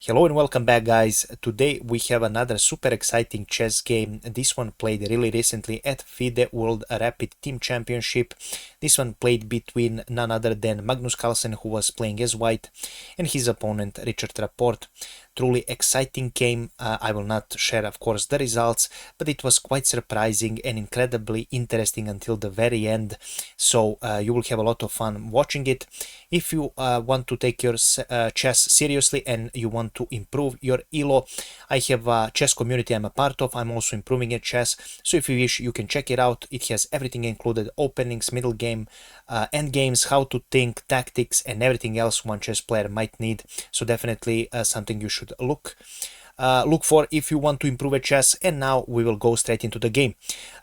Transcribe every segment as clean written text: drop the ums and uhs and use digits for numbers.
Hello and welcome back, guys. Today we have another super exciting chess game. This one played really recently at FIDE World Rapid Team Championship. This one played between none other than Magnus Carlsen, who was playing as white, and his opponent Richard Rapport. Truly exciting game. I will not share, of course, the results, but it was quite surprising and incredibly interesting until the very end. So you will have a lot of fun watching it. If you want to take your chess seriously and you want to improve your elo, I have a chess community I'm a part of. I'm also improving at chess, so if you wish, you can check it out. It has everything included: openings, middle game, end games, how to think, tactics, and everything else one chess player might need. So definitely something you should look for if you want to improve at chess. And now we will go straight into the game.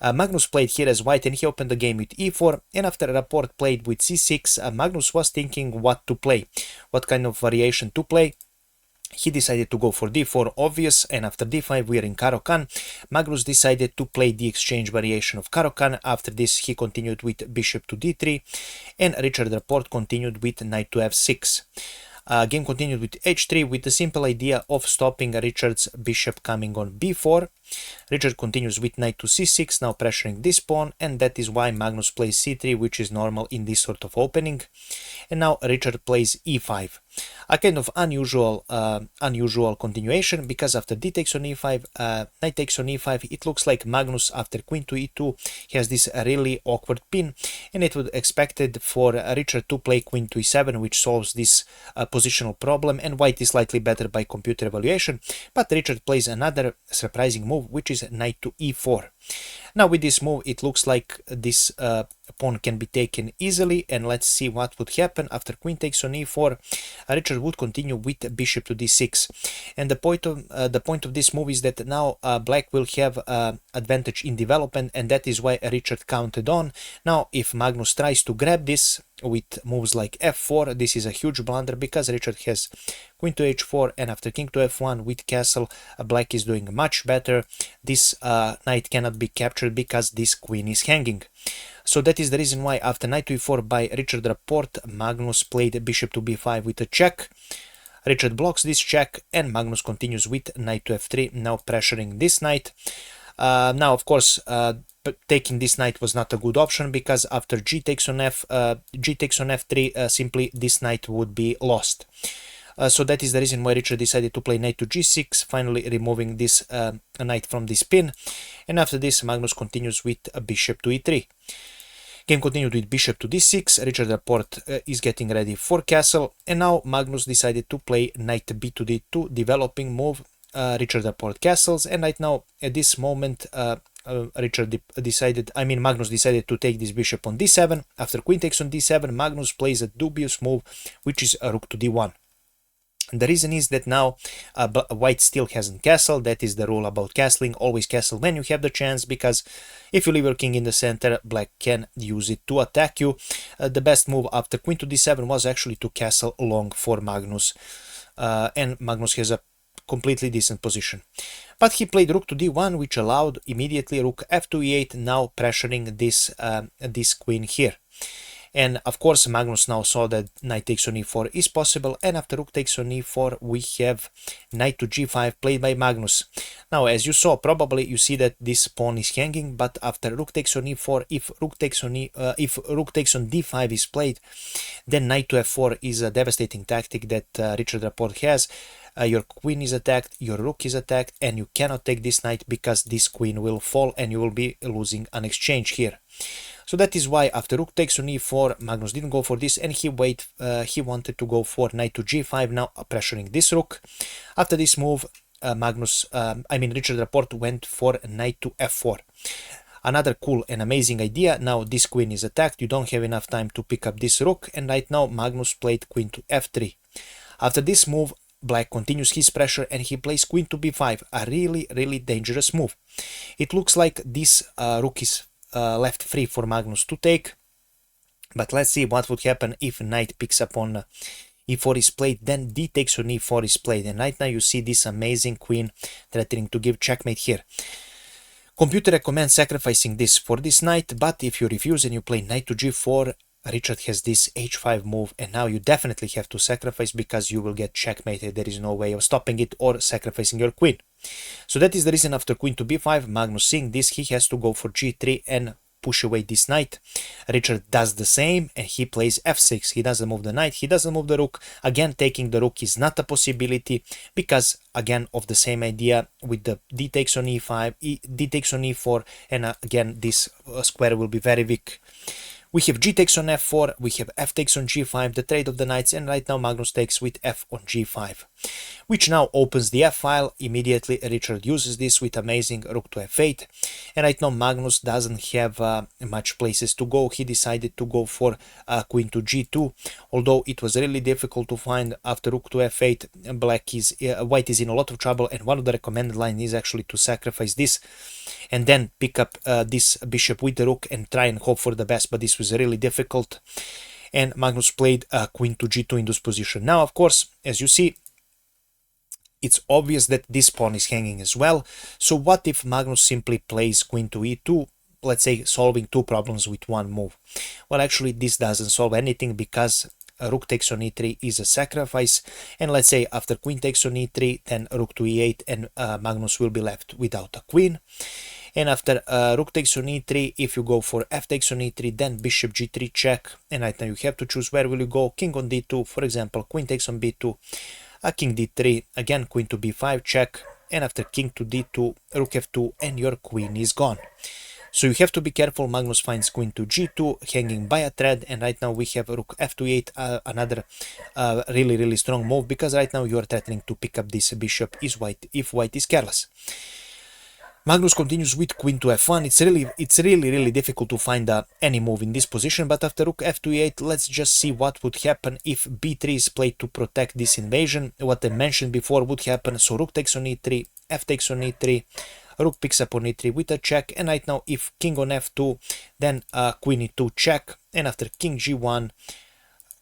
Magnus played here as white and he opened the game with e4, and after Rapport played with c6, Magnus was thinking what to play, what kind of variation to play. He decided to go for d4, obvious, and after d5 we are in Caro-Kann. Magnus decided to play the exchange variation of Caro-Kann. After this he continued with bishop to d3, and Richard Rapport continued with knight to f6. Game continued with h3 with the simple idea of stopping Richard's bishop coming on b4. Richard continues with knight to c6, now pressuring this pawn, and that is why Magnus plays c3, which is normal in this sort of opening. And now Richard plays e5. A kind of unusual continuation, because after d takes on e5, knight takes on e5, it looks like Magnus after queen to e2 has this really awkward pin, and it would expected for Richard to play queen to e7, which solves this positional problem, and white is slightly better by computer evaluation. But Richard plays another surprising move, which is knight to e4. Now with this move it looks like this pawn can be taken easily, and let's see what would happen. After queen takes on e4, Richard would continue with bishop to d6, and the point of this move is that now black will have advantage in development, and that is why Richard counted on. Now if Magnus tries to grab this with moves like f4, this is a huge blunder, because Richard has queen to h4, and after king to f1 with castle, black is doing much better. This knight cannot be captured because this queen is hanging. So that is the reason why after knight to e4 by Richard Rapport, Magnus played bishop to b5 with a check. Richard blocks this check, and Magnus continues with knight to f3, now pressuring this knight. Now of course taking this knight was not a good option, because after g takes on f3, simply this knight would be lost. So that is the reason why Richard decided to play knight to g6, finally removing this knight from this pin. And after this Magnus continues with a bishop to e3. Game continued with bishop to d6. Richard Rapport is getting ready for castle, and now Magnus decided to play knight b to d2, developing move. Richard Rapport castles, and right now at this moment Magnus decided to take this bishop on d7. After queen takes on d7, Magnus plays a dubious move, which is a rook to d1. The reason is that now white still hasn't castled. That is the rule about castling: always castle when you have the chance, because if you leave your king in the center, black can use it to attack you. The best move after queen to d7 was actually to castle long for Magnus, and Magnus has a completely decent position. But he played rook to d1, which allowed immediately rook f to e8, now pressuring this queen here. And of course Magnus now saw that knight takes on e4 is possible, and after rook takes on e4 we have knight to g5 played by Magnus. Now as you saw, probably you see that this pawn is hanging, but after rook takes on e4, if rook takes on d5 is played, then knight to f4 is a devastating tactic that Richard Rapport has. Your queen is attacked, your rook is attacked, and you cannot take this knight because this queen will fall and you will be losing an exchange here. So that is why after rook takes on e4, Magnus didn't go for this, and he wanted to go for knight to g5, now pressuring this rook. After this move, Richard Rapport went for knight to f4. Another cool and amazing idea. Now this queen is attacked, you don't have enough time to pick up this rook, and right now Magnus played queen to f3. After this move, black continues his pressure and he plays queen to b5, a really dangerous move. It looks like this rook is left free for Magnus to take, but let's see what would happen if knight picks up on e4 is played, then d takes on e4 is played, and right now you see this amazing queen threatening to give checkmate here. Computer recommends sacrificing this for this knight, but if you refuse and you play knight to g4, Richard has this h5 move, and now you definitely have to sacrifice because you will get checkmated. There is no way of stopping it or sacrificing your queen. So that is the reason after queen to b5, Magnus seeing this, he has to go for g3 and push away this knight. Richard does the same and he plays f6. He doesn't move the knight, he doesn't move the rook. Again, taking the rook is not a possibility because, again, of the same idea with the d takes on e5, d takes on e4, and again, this square will be very weak. We have g takes on f4, we have f takes on g5, the trade of the knights, and right now Magnus takes with f on g5, which now opens the f file. Immediately Richard uses this with amazing rook to f8, and right now Magnus doesn't have much places to go. He decided to go for queen to g2, although it was really difficult to find after rook to f8. White is in a lot of trouble, and one of the recommended line is actually to sacrifice this and then pick up this bishop with the rook and try and hope for the best, but this was really difficult, and Magnus played queen to g2 in this position. Now, of course, as you see, it's obvious that this pawn is hanging as well. So what if Magnus simply plays queen to e2, let's say solving two problems with one move? Well, actually this doesn't solve anything because rook takes on e3 is a sacrifice, and let's say after queen takes on e3, then rook to e8, and Magnus will be left without a queen. And after rook takes on e3, if you go for f takes on e3, then bishop g3 check, and right now you have to choose where will you go. King on d2, for example, queen takes on b2, king d3, again queen to b5 check, and after king to d2, rook f2, and your queen is gone. So you have to be careful. Magnus finds queen to g2 hanging by a thread, and right now we have rook f to 8, another really strong move, because right now you are threatening to pick up this bishop if white is careless. Magnus continues with queen to f1. It's really difficult to find any move in this position, but after rook f to 8, let's just see what would happen if b3 is played to protect this invasion. What I mentioned before would happen. So rook takes on e3, f takes on e3, rook picks up on e3 with a check, and right now if king on f2, then queen e2 check, and after king g1,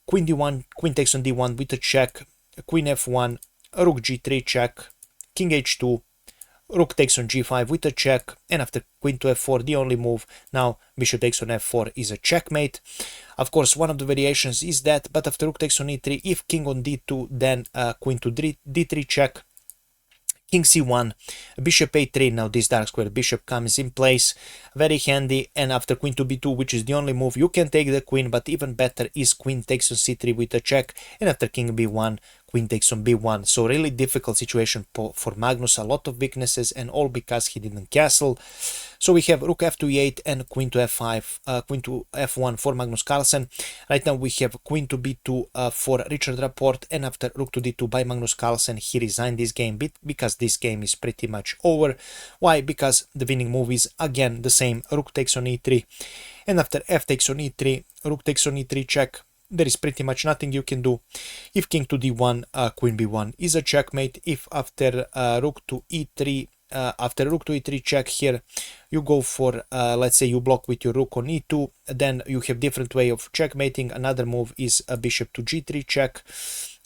queen d1, queen takes on d1 with a check, queen f1, rook g3 check, king h2, rook takes on g5 with a check, and after queen to f4, the only move now bishop takes on f4 is a checkmate. Of course, one of the variations is that, but after rook takes on e3, if king on d2, then queen to d3 check, king c1, bishop a3. Now this dark square bishop comes in place, very handy, and after queen to b2, which is the only move, you can take the queen, but even better is queen takes on c3 with a check, and after king b1, queen takes on b1. So really difficult situation for Magnus, a lot of weaknesses, and all because he didn't castle. So we have rook f to e8 and queen to f5, queen to f1 for Magnus Carlsen. Right now we have queen to b2 for Richard Rapport, and after rook to d2 by Magnus Carlsen, he resigned this game because this game is pretty much over. Why? Because the winning move is again the same, rook takes on e3, and after f takes on e3, rook takes on e3 check. There is pretty much nothing you can do. If king to d1, queen b1 is a checkmate. If after rook to e3, after rook to e3 check here, you go for, let's say you block with your rook on e2, then you have different way of checkmating. Another move is a bishop to g3 check,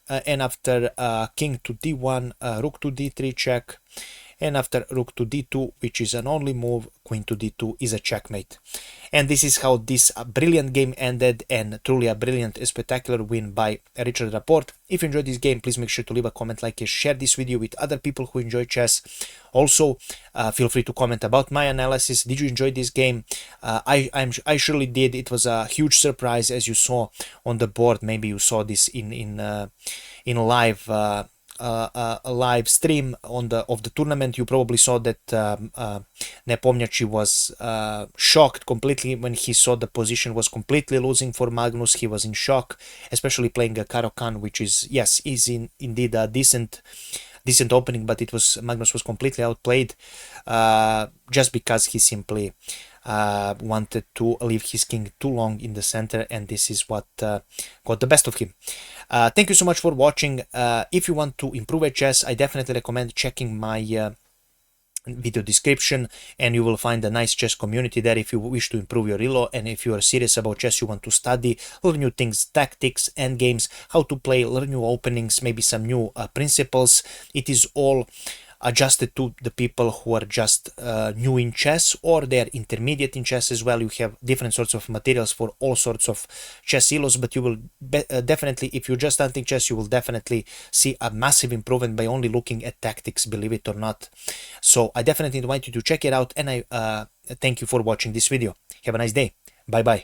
and after king to d1, rook to d3 check, and after rook to d2, which is an only move, queen to d2 is a checkmate. And this is how this brilliant game ended, and truly a brilliant, spectacular win by Richard Rapport. If you enjoyed this game, please make sure to leave a comment, like, and share this video with other people who enjoy chess. Also, feel free to comment about my analysis. Did you enjoy this game? I surely did. It was a huge surprise, as you saw on the board. Maybe you saw this in live. A live stream of the tournament. You probably saw that Nepomniachtchi was shocked completely when he saw the position was completely losing for Magnus. He was in shock, especially playing a Caro-Kann, which is, yes, is indeed a decent opening, but Magnus was completely outplayed just because he simply wanted to leave his king too long in the center, and this is what got the best of him. Thank you so much for watching. If you want to improve at chess, I definitely recommend checking my video description, and you will find a nice chess community there if you wish to improve your elo, and if you are serious about chess, you want to study, learn new things, tactics, endgames, how to play, learn new openings, maybe some new principles. It is all adjusted to the people who are just new in chess, or they're intermediate in chess as well. You have different sorts of materials for all sorts of chess elos, but you will definitely, if you're just starting chess, you will definitely see a massive improvement by only looking at tactics, believe it or not. So I definitely invite you to check it out, and I thank you for watching this video. Have a nice day. Bye bye.